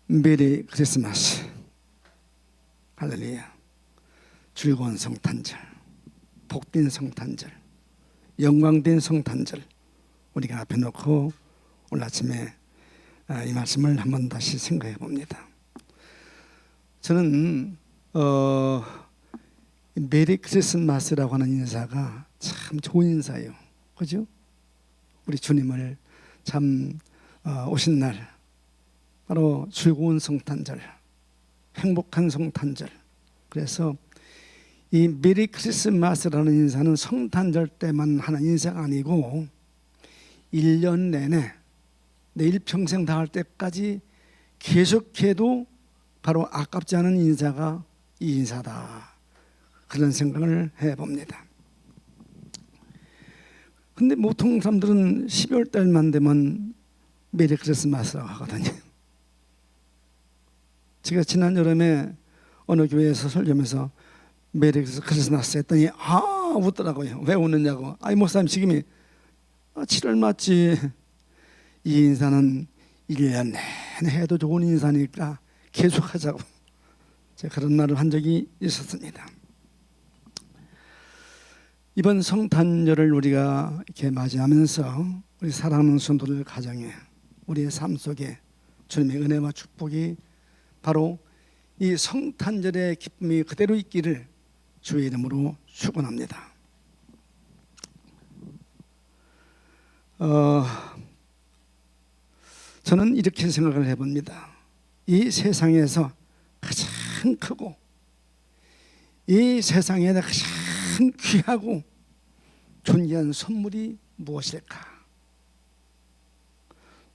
메리 크리스마스. 할렐루야. 즐거운 성탄절, 복된 성탄절, 영광된 성탄절 우리가 앞에 놓고 오늘 아침에 이 말씀을 한번 다시 생각해 봅니다. 저는 메리 크리스마스라고 하는 인사가 참 좋은 인사예요. 그죠? 우리 주님을 참 오신 날 바로 즐거운 성탄절, 행복한 성탄절. 그래서 이 메리 크리스마스라는 인사는 성탄절 때만 하는 인사가 아니고 1년 내내 내 일평생 다할 때까지 계속해도 바로 아깝지 않은 인사가 이 인사다, 그런 생각을 해봅니다. 근데 보통 사람들은 12월 달만 되면 메리 크리스마스라고 하거든요. 제가 지난 여름에 어느 교회에서 설교하면서 메리 크리스마스 했더니 웃더라고요. 왜 웃느냐고. 목사님 지금이 7월 맞지. 이 인사는 1년 내내 해도 좋은 인사니까 계속하자고 제가 그런 말을 한 적이 있었습니다. 이번 성탄절을 우리가 이렇게 맞이하면서 우리 사랑하는 성도들 가정에, 우리의 삶 속에 주님의 은혜와 축복이 바로 이 성탄절의 기쁨이 그대로 있기를 주의 이름으로 축원합니다. 저는 이렇게 생각을 해봅니다. 이 세상에서 가장 크고 이 세상에 가장 귀하고 존귀한 선물이 무엇일까?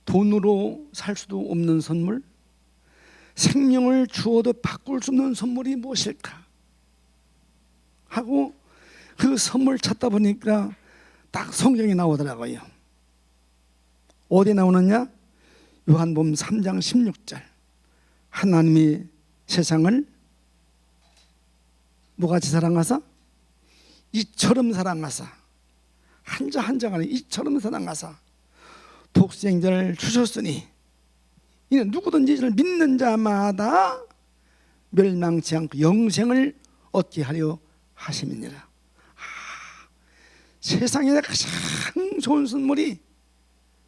돈으로 살 수도 없는 선물, 생명을 주어도 바꿀 수 없는 선물이 무엇일까 하고 그 선물 찾다 보니까 딱 성경이 나오더라고요. 어디 나오느냐? 요한복음 3장 16절. 하나님이 세상을 뭐같이 사랑하사? 이처럼 사랑하사, 한자 한자가 이처럼 사랑하사 독생자를 주셨으니 이는 누구든지 이를 믿는 자마다 멸망치 않고 영생을 얻게 하려 하심이니라. 세상에 가장 좋은 선물이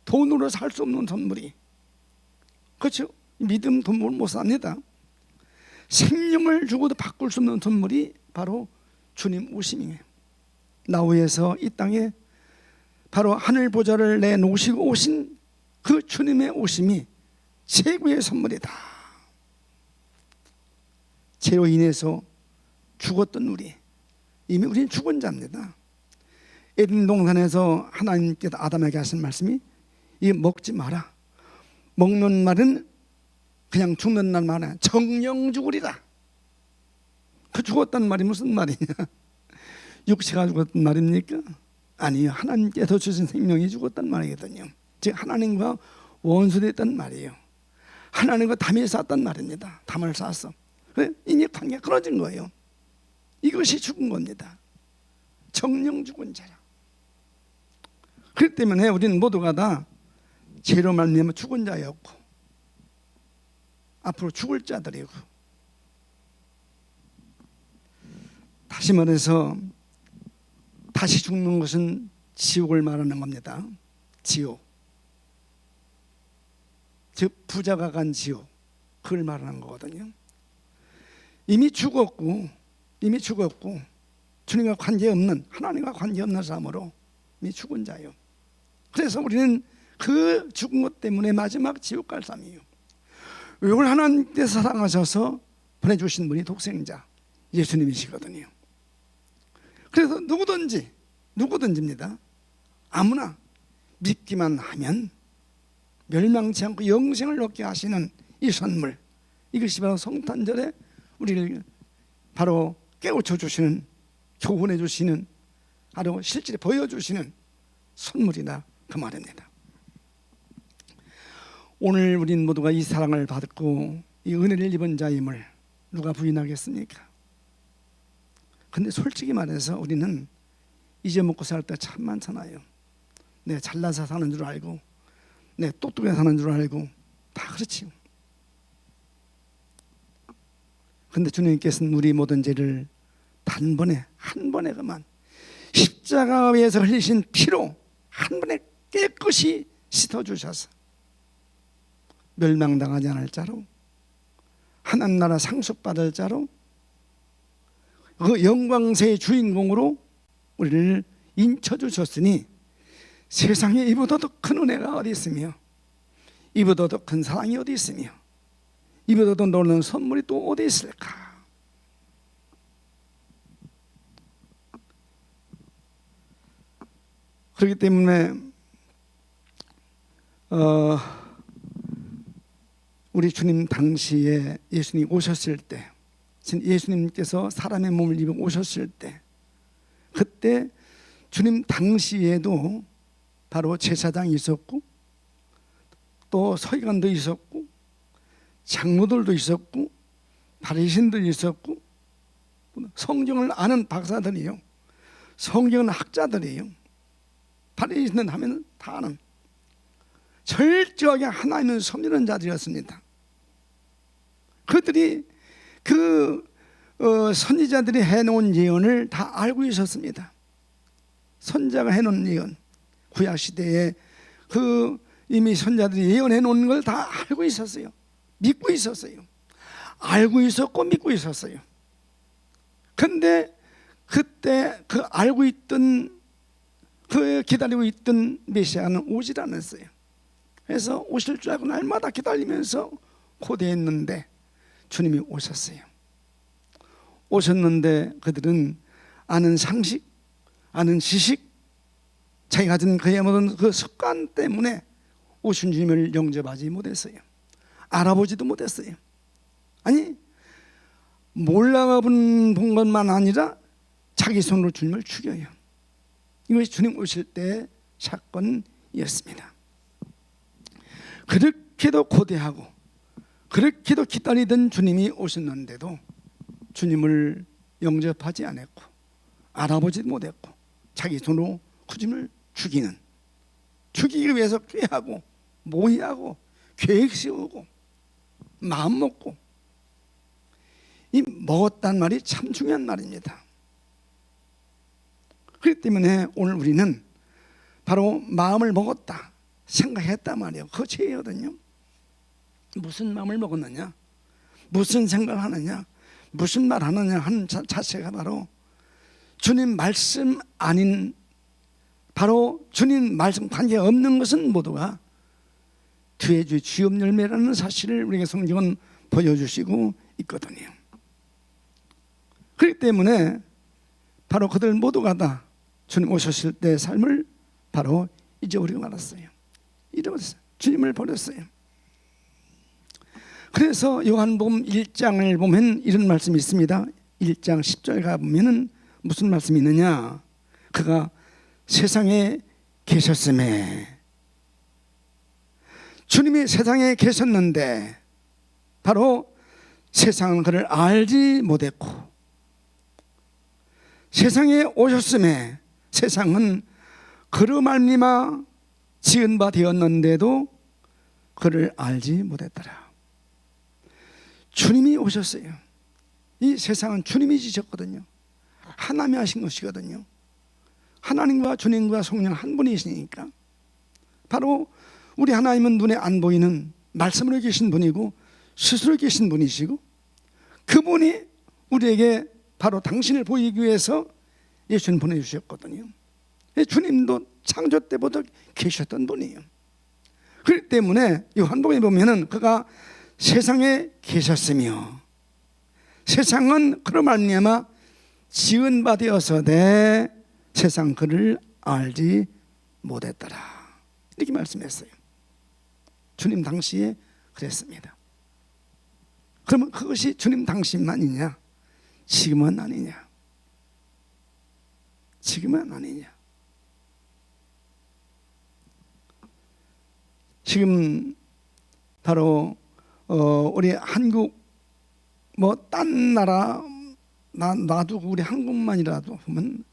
돈으로 살 수 없는 선물이, 그렇죠? 믿음 돈을 못 삽니다. 생명을 주고도 바꿀 수 없는 선물이 바로 주님 오심이에요. 나 위에서 이 땅에 바로 하늘 보좌를 내놓으시고 오신 그 주님의 오심이 최고의 선물이다. 죄로 인해서 죽었던 우리, 이미 우리는 죽은 자입니다. 에덴 동산에서 하나님께서 아담에게 하신 말씀이 이 먹지 마라. 먹는 말은 그냥 죽는 날 말이야. 정령 죽으리라. 그 죽었단 말이 무슨 말이냐? 육체가 죽었단 말입니까? 아니요. 하나님께서 주신 생명이 죽었단 말이거든요. 즉 하나님과 원수됐단 말이에요. 하나님과 담을 쌓았단 말입니다. 담을 쌓았어. 그래, 이미 관계가 끊어진 거예요. 이것이 죽은 겁니다. 정령 죽은 자라. 그렇기 때문에 우리는 모두가 다 죄로 말미암아 죽은 자였고 앞으로 죽을 자들이고, 다시 말해서 다시 죽는 것은 지옥을 말하는 겁니다. 지옥, 즉 부자가 간 지옥, 그걸 말하는 거거든요. 이미 죽었고 주님과 관계없는, 하나님과 관계없는 삶으로 이미 죽은 자예요. 그래서 우리는 그 죽은 것 때문에 마지막 지옥 갈 삶이에요. 이걸 하나님께서 사랑하셔서 보내주신 분이 독생자 예수님이시거든요. 그래서 누구든지입니다. 아무나 믿기만 하면 멸망치 않고 영생을 얻게 하시는 이 선물, 이것이 바로 성탄절에 우리를 바로 깨우쳐 주시는, 교훈해 주시는, 바로 실제로 보여주시는 선물이다, 그 말입니다. 오늘 우린 모두가 이 사랑을 받고 이 은혜를 입은 자임을 누가 부인하겠습니까? 근데 솔직히 말해서 우리는 잊어먹고 살 때 참 많잖아요. 내 잘나서 사는 줄 알고, 내 똑똑해 사는 줄 알고, 다 그렇지요. 근데 주님께서는 우리 모든 죄를 단번에, 한 번에 그만 십자가 위에서 흘리신 피로 한 번에 깨끗이 씻어주셔서 멸망당하지 않을 자로, 하나님 나라 상속받을 자로, 그 영광세의 주인공으로 우리를 인쳐주셨으니 세상에 이보다 더 큰 은혜가 어디 있으며, 이보다 더 큰 사랑이 어디 있으며, 이보다 더 놀라운 선물이 또 어디 있을까? 그렇기 때문에 우리 주님 당시에 예수님 오셨을 때, 예수님께서 사람의 몸을 입어 오셨을 때, 그때 주님 당시에도 바로 제사장이 있었고, 또 서기관도 있었고, 장로들도 있었고, 바리새인도 있었고, 성경을 아는 박사들이요, 성경은 학자들이요, 바리새인은 하면 다 아는 철저하게 하나님을 섬기는 자들이었습니다. 그들이 그 선지자들이 해놓은 예언을 다 알고 있었습니다. 선자가 해놓은 예언, 구약시대에 그 이미 선자들이 예언해 놓은 걸 다 알고 있었어요. 믿고 있었어요. 알고 있었고 믿고 있었어요. 근데 그때 그 알고 있던, 그 기다리고 있던 메시아는 오질 않았어요. 그래서 오실 줄 알고 날마다 기다리면서 고대했는데 주님이 오셨어요. 오셨는데 그들은 아는 상식, 아는 지식, 자기가 가진 그의 모든 그 습관 때문에 오신 주님을 영접하지 못했어요. 알아보지도 못했어요. 아니, 몰라본 것만 아니라 자기 손으로 주님을 죽여요. 이것이 주님 오실 때 사건이었습니다. 그렇게도 고대하고 그렇게도 기다리던 주님이 오셨는데도 주님을 영접하지 않았고 알아보지 못했고 자기 손으로 주님을 죽이기 위해서 꾀하고 모의하고 계획 세우고 마음 먹고, 이 먹었단 말이 참 중요한 말입니다. 그렇기 때문에 오늘 우리는 바로 마음을 먹었다 생각했단 말이에요. 그거 죄거든요. 무슨 마음을 먹었느냐, 무슨 생각을 하느냐, 무슨 말 하느냐 하는 자체가 바로 주님 말씀 아닌, 바로 주님 말씀 관계 없는 것은 모두가 뒤에 주업 열매라는 사실을 우리에게 성경은 보여주시고 있거든요. 그렇기 때문에 바로 그들 모두가 다 주님 오셨을 때 삶을 바로 잊어버리고 말았어요. 잊어버렸어요. 주님을 버렸어요. 그래서 요한복음 1장을 보면 이런 말씀이 있습니다. 1장 10절 가보면 무슨 말씀이 있느냐, 그가 세상에 계셨음에, 주님이 세상에 계셨는데 바로 세상은 그를 알지 못했고, 세상에 오셨음에 세상은 그로 말미암아 지은 바 되었는데도 그를 알지 못했더라. 주님이 오셨어요. 이 세상은 주님이 지셨거든요. 하나님이 하신 것이거든요. 하나님과 주님과 성령 한 분이시니까. 바로 우리 하나님은 눈에 안 보이는 말씀으로 계신 분이고 스스로 계신 분이시고, 그분이 우리에게 바로 당신을 보이기 위해서 예수님 보내주셨거든요. 주님도 창조 때부터 계셨던 분이에요. 그렇기 때문에 요한복음에 보면은 그가 세상에 계셨으며 세상은 그로 말미암아 지은 바 되어서되 세상 그를 알지 못했더라, 이렇게 말씀했어요. 주님 당시에 그랬습니다. 그러면 그것이 주님 당시만이냐, 지금은 아니냐? 지금은 아니냐? 지금 바로 우리 한국 뭐 딴 나라 놔두고 우리 한국만이라도 보면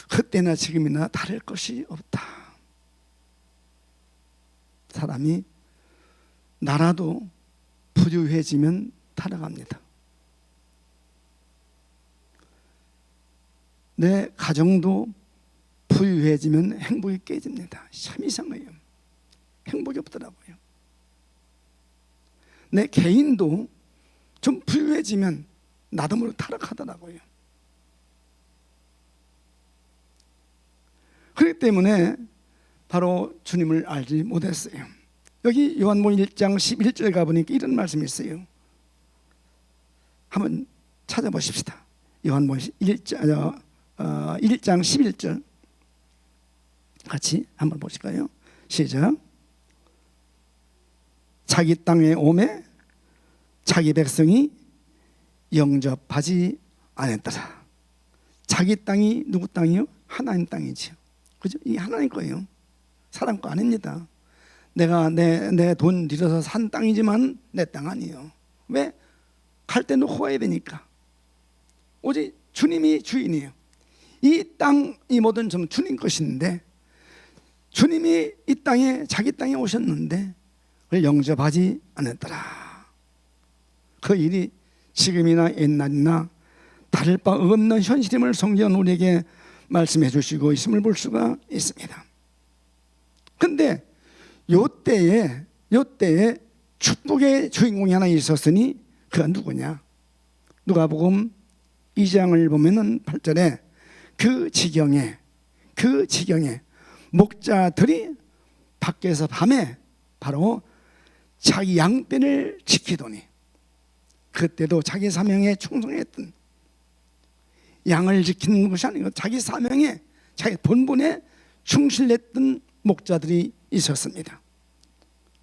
그때나 지금이나 다를 것이 없다. 사람이 나라도 부유해지면 타락합니다. 내 가정도 부유해지면 행복이 깨집니다. 참 이상해요. 행복이 없더라고요. 내 개인도 좀 부유해지면 나도 모르게 타락하더라고요. 그렇기 때문에 바로 주님을 알지 못했어요. 여기 요한복음 1장 11절 가보니까 이런 말씀이 있어요. 한번 찾아보십시다. 요한복음 1장 11절 같이 한번 보실까요? 시작. 자기 땅에 오매 자기 백성이 영접하지 않았더라. 자기 땅이 누구 땅이요? 하나님 땅이죠. 그죠? 이 하나님 거예요. 사람 거 아닙니다. 내가 내 돈 들여서 산 땅이지만 내 땅 아니에요. 왜? 갈 때 놓고 와야 되니까. 오직 주님이 주인이에요. 이 땅, 이 모든 점 주님 것인데 주님이 이 땅에 자기 땅에 오셨는데 그걸 영접하지 않았더라. 그 일이 지금이나 옛날이나 다를 바 없는 현실임을 성경은 우리에게 말씀해 주시고 있음을 볼 수가 있습니다. 근데 요때에 축복의 주인공이 하나 있었으니 그가 누구냐? 누가복음 2장을 보면은 8절에 그 지경에 목자들이 밖에서 밤에 바로 자기 양떼를 지키더니, 그때도 자기 사명에 충성했던, 양을 지키는 것이 아니고 자기 사명에, 자기 본분에 충실했던 목자들이 있었습니다.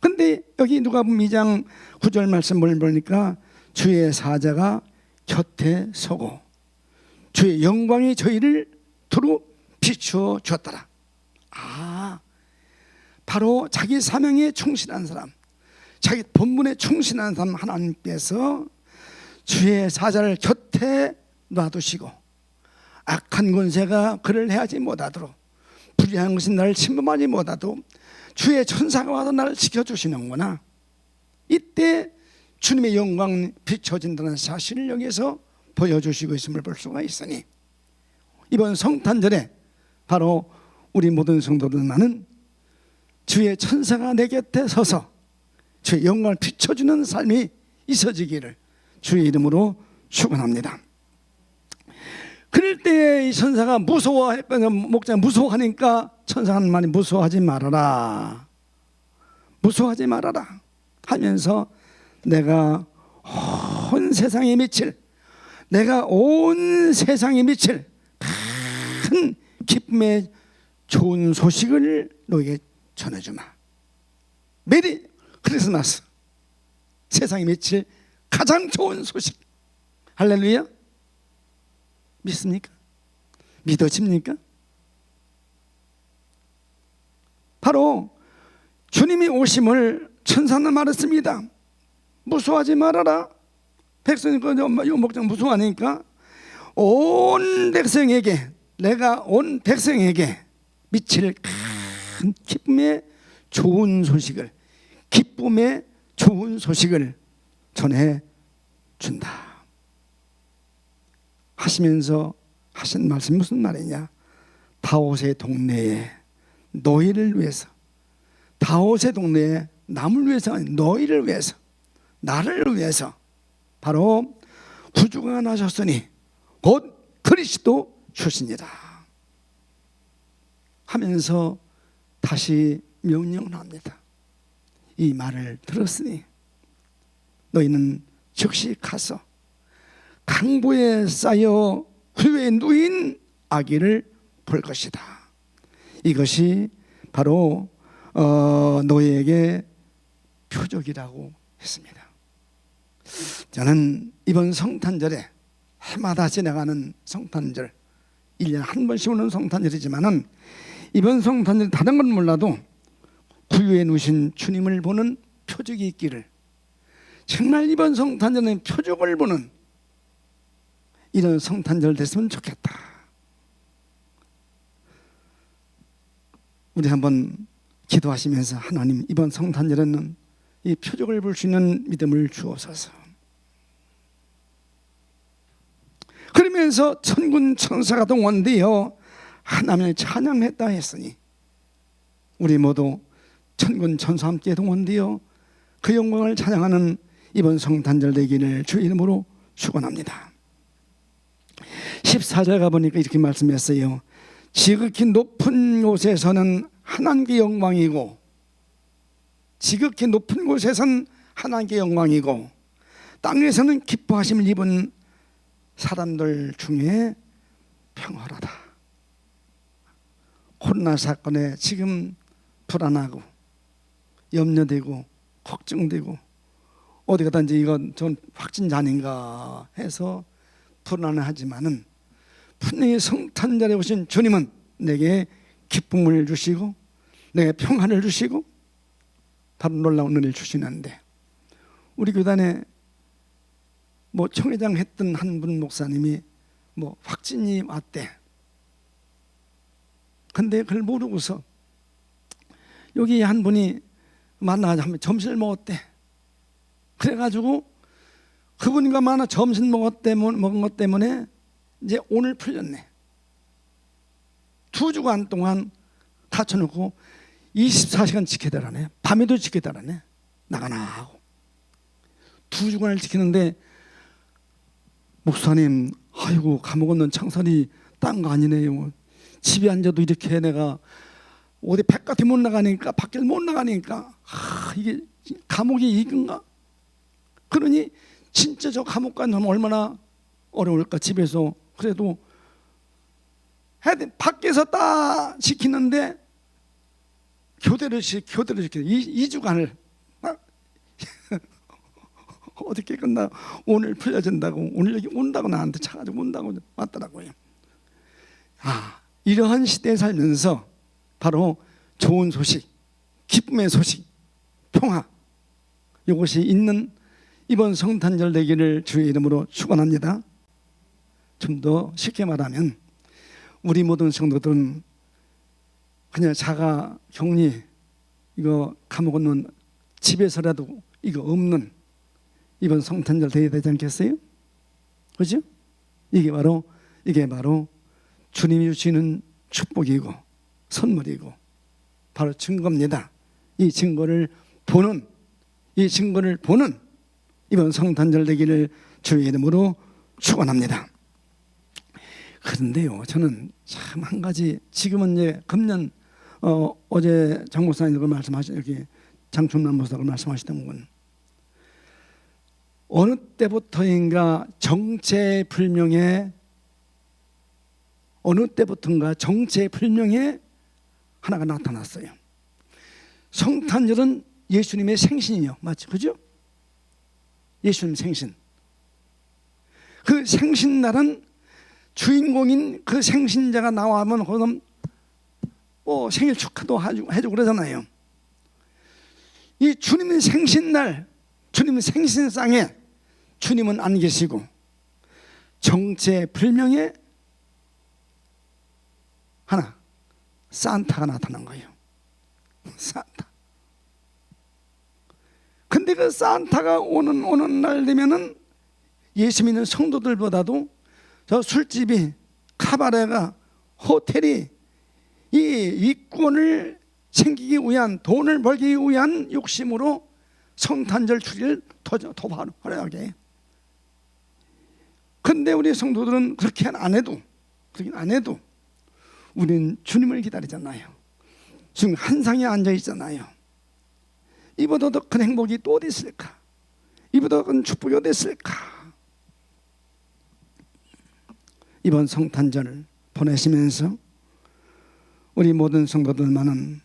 근데 여기 누가복음 2장 9절 말씀을 보니까 주의 사자가 곁에 서고 주의 영광이 저희를 두루 비추어 주었더라. 바로 자기 사명에 충실한 사람, 자기 본분에 충실한 사람, 하나님께서 주의 사자를 곁에 놔두시고 악한 권세가 그를 해하지 못하도록, 불의한 것이 나를 침범하지 못하도록 주의 천사가 와서 나를 지켜주시는구나. 이때 주님의 영광 비춰진다는 사실을 여기서 보여주시고 있음을 볼 수가 있으니, 이번 성탄절에 바로 우리 모든 성도들만은 주의 천사가 내 곁에 서서 주의 영광을 비춰주는 삶이 있어지기를 주의 이름으로 축원합니다. 그럴 때 이 천사가 목자가 무서워하니까 천사가 하는 말이 무서워하지 말아라, 무서워하지 말아라 하면서 내가 온 세상에 미칠 큰 기쁨의 좋은 소식을 너에게 전해주마. 메리 크리스마스, 세상에 미칠 가장 좋은 소식. 할렐루야. 믿습니까? 믿어집니까? 바로 주님이 오심을 천사는 말했습니다. 무서워하지 말아라. 백성이 목장 무서워하니까 온 백성에게, 내가 온 백성에게 미칠 큰 기쁨의 좋은 소식을, 기쁨의 좋은 소식을 전해준다 하시면서 하신 말씀이 무슨 말이냐? 다윗의 동네에 너희를 위해서, 다윗의 동네에 남을 위해서 아니 너희를 위해서, 나를 위해서 바로 구주가 나셨으니 곧 그리스도 주시니라 하면서 다시 명령을 합니다. 이 말을 들었으니 너희는 즉시 가서 강보에 쌓여 후에 누인 아기를 볼 것이다. 이것이 바로 너희에게 표적이라고 했습니다. 저는 이번 성탄절에, 해마다 지나가는 성탄절, 1년에 한 번씩 오는 성탄절이지만은 이번 성탄절 다른 건 몰라도 구유에 누신 주님을 보는 표적이 있기를, 정말 이번 성탄절은 표적을 보는, 이런 성탄절 됐으면 좋겠다. 우리 한번 기도하시면서 하나님, 이번 성탄절에는 이 표적을 볼 수 있는 믿음을 주옵소서. 그러면서 천군 천사가 동원되어 하나님을 찬양했다 했으니 우리 모두 천군 천사와 함께 동원되어 그 영광을 찬양하는 이번 성탄절 되기를 주의 이름으로 축원합니다. 14절 가보니까 이렇게 말씀했어요. 지극히 높은 곳에서는 하나님께 영광이고, 지극히 높은 곳에서는 하나님께 영광이고, 땅에서는 기뻐하심을 입은 사람들 중에 평화로다. 코로나 사건에 지금 불안하고 염려되고 걱정되고 어디 가든지 이건 전 확진자 아닌가 해서 불안하지만은 분명히 성탄절에 오신 주님은 내게 기쁨을 주시고 내게 평안을 주시고 바로 놀라운 은혜를 주시는데, 우리 교단에 청회장 했던 한 분 목사님이 확진이 왔대. 근데 그걸 모르고서 여기 한 분이 만나가지고 한번 점심을 먹었대. 그래가지고 그분과 만나 점심 먹은 것 때문에 이제 오늘 풀렸네. 2주간 동안 닫혀놓고 24시간 지켜달라네. 밤에도 지켜달라네. 나가나 하고 2주간을 지키는데, 목사님, 아이고 감옥없는 창살이 딴 거 아니네요. 집에 앉아도 이렇게 내가 어디 바깥에 못 나가니까, 밖에 못 나가니까 이게 감옥이 이건가? 그러니 진짜 저 감옥 가면 얼마나 어려울까. 집에서 그래도 밖에서 딱 지키는데 교대를 지켜 2주간을 어떻게 끝나 오늘 풀려진다고, 오늘 여기 온다고 나한테 차가지고 온다고 왔더라고요. 이러한 시대에 살면서 바로 좋은 소식, 기쁨의 소식, 평화, 이것이 있는 이번 성탄절 되기를 주의 이름으로 축원합니다. 좀 더 쉽게 말하면 우리 모든 성도들은 그냥 자가 격리, 이거 감옥 없는, 집에서라도 이거 없는 이번 성탄절 되어야 되지 않겠어요? 그죠? 이게 바로 주님이 주시는 축복이고 선물이고 바로 증거입니다. 이 증거를 보는 이번 성탄절 되기를 주의 이름으로 축원합니다. 그런데요, 저는 참 한 가지, 지금은 이제 금년 어제 장 목사님들 말씀하신, 여기 장춘남 목사가 말씀하시던 건 어느 때부터인가 정체불명의 하나가 나타났어요. 성탄절은 예수님의 생신이요, 맞죠? 그죠? 예수님 생신. 그 생신날은 주인공인 그 생신자가 나와면 그럼 생일 축하도 해주고 그러잖아요. 이 주님의 생신날, 주님의 생신상에 주님은 안 계시고 정체불명의 하나, 산타가 나타난 거예요. 산타. 근데 그 산타가 오는 날 되면은 예수 믿는 성도들보다도 저 술집이, 카바레가, 호텔이 이 이권을 챙기기 위한, 돈을 벌기 위한 욕심으로 성탄절 추리를 더 화려하게. 근데 우리 성도들은 그렇게 안 해도 우리는 주님을 기다리잖아요. 지금 한 상에 앉아 있잖아요. 이보다 더 큰 행복이 또 어디 있을까? 이보다 더 큰 축복이 어디 있을까? 이번 성탄절을 보내시면서 우리 모든 성도들만은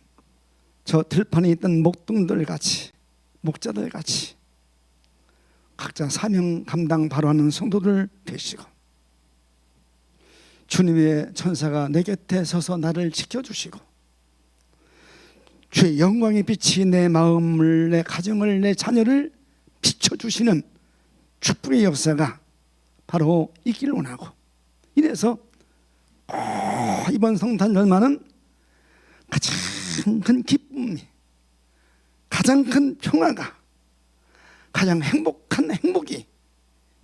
저 들판에 있던 목동들 같이, 목자들 같이 각자 사명 감당 바로 하는 성도들 되시고, 주님의 천사가 내 곁에 서서 나를 지켜주시고, 주의 영광의 빛이 내 마음을, 내 가정을, 내 자녀를 비춰주시는 축복의 역사가 바로 있기를 원하고, 이래서 이번 성탄절만은 가장 큰 기쁨이, 가장 큰 평화가, 가장 행복한 행복이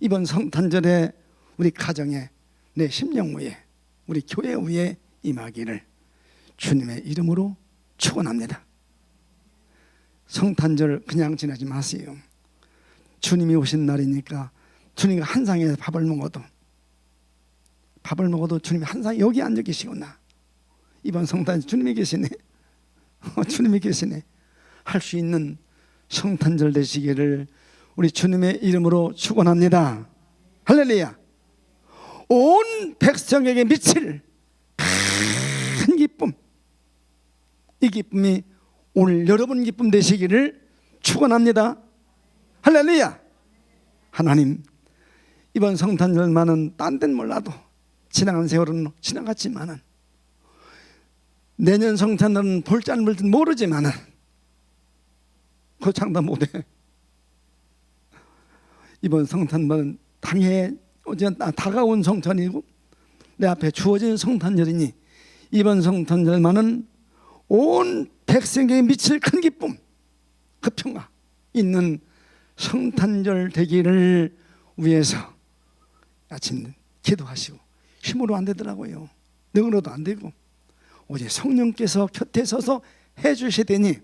이번 성탄절에 우리 가정에, 내 심령 위에, 우리 교회 위에 임하기를 주님의 이름으로 축원합니다. 성탄절 그냥 지나지 마세요. 주님이 오신 날이니까 주님이 한 상에 밥을 먹어도 주님이 한 상에 여기 앉아 계시구나. 이번 성탄절 주님이 계시네. 주님이 계시네. 할 수 있는 성탄절 되시기를 우리 주님의 이름으로 축원합니다. 할렐루야. 온 백성에게 미칠 큰 기쁨, 이 기쁨이 오늘 여러분 기쁨 되시기를 축원합니다. 할렐루야. 하나님, 이번 성탄절만은 딴 데는 몰라도 지나간 세월은 지나갔지만은, 내년 성탄절은 볼지 안 볼지 모르지만은 그 장담 못해. 이번 성탄절은 당해 다가온 성탄이고 내 앞에 주어진 성탄절이니, 이번 성탄절만은 온 백성에게 미칠 큰 기쁨, 그 평화 있는 성탄절 되기를 위해서 아침 기도하시고, 힘으로 안 되더라고요. 능으로도 안 되고 오직 성령께서 곁에 서서 해주시더니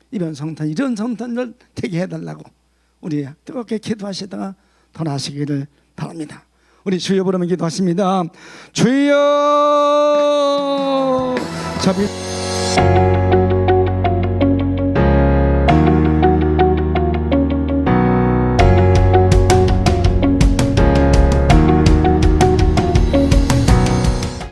이번 성탄, 이런 성탄절 되게 해달라고 우리 뜨겁게 기도하시다가 돌아가시기를 바랍니다. 우리 주여 부르면 기도하십니다. 주여.